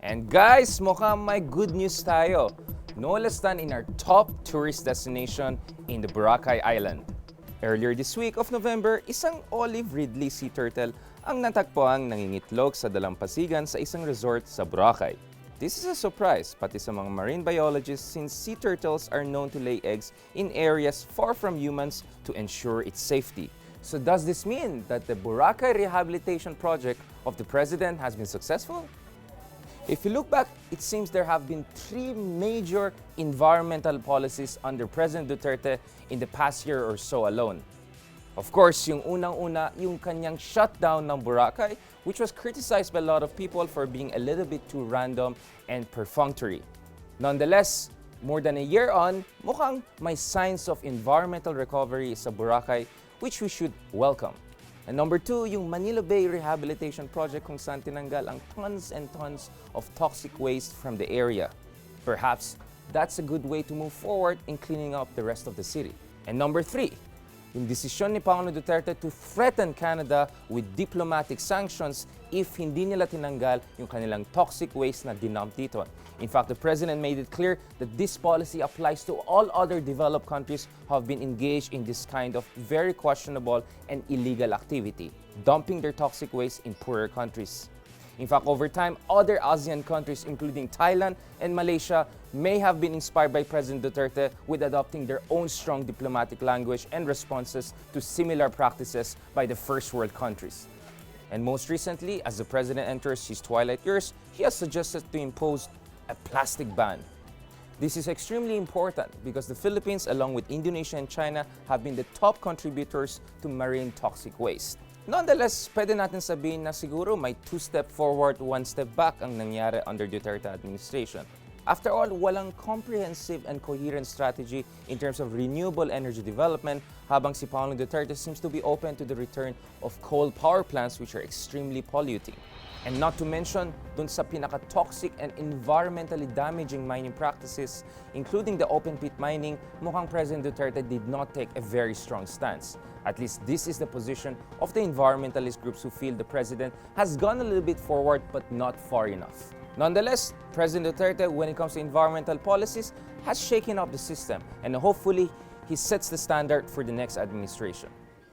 And guys, mukhang may good news tayo. No less than in our top tourist destination in the Boracay Island. Earlier this week of November, isang olive ridley sea turtle ang natagpuang nangingitlog sa dalampasigan sa isang resort sa Boracay. This is a surprise pati sa mga marine biologists since sea turtles are known to lay eggs in areas far from humans to ensure its safety. So does this mean that the Boracay rehabilitation project of the president has been successful? If you look back, it seems there have been 3 major environmental policies under President Duterte in the past year or so alone. Of course, yung unang-una, yung kanyang shutdown ng Boracay, which was criticized by a lot of people for being a little bit too random and perfunctory. Nonetheless, more than a year on, mukhang may signs of environmental recovery sa Boracay, which we should welcome. And number 2, yung Manila Bay Rehabilitation Project kung saan tinanggal ang tons and tons of toxic waste from the area. Perhaps that's a good way to move forward in cleaning up the rest of the city. And number 3, yung desisyon ni Pangulong Duterte to threaten Canada with diplomatic sanctions if hindi nila tinanggal yung kanilang toxic waste na dinump dito. In fact, the President made it clear that this policy applies to all other developed countries who have been engaged in this kind of very questionable and illegal activity, dumping their toxic waste in poorer countries. In fact, over time, other ASEAN countries, including Thailand and Malaysia, may have been inspired by President Duterte with adopting their own strong diplomatic language and responses to similar practices by the first world countries. And most recently, as the President enters his twilight years, he has suggested to impose a plastic ban. This is extremely important because the Philippines, along with Indonesia and China, have been the top contributors to marine toxic waste. Nonetheless, pwede natin sabihin na siguro may 2-step forward, 1 step back ang nangyari under Duterte administration. After all, walang comprehensive and coherent strategy in terms of renewable energy development, habang si Pangulong Duterte seems to be open to the return of coal power plants which are extremely polluting. And not to mention, dun sa pinaka-toxic and environmentally damaging mining practices, including the open-pit mining, mukhang President Duterte did not take a very strong stance. At least this is the position of the environmentalist groups who feel the President has gone a little bit forward but not far enough. Nonetheless, President Duterte, when it comes to environmental policies, has shaken up the system and hopefully he sets the standard for the next administration.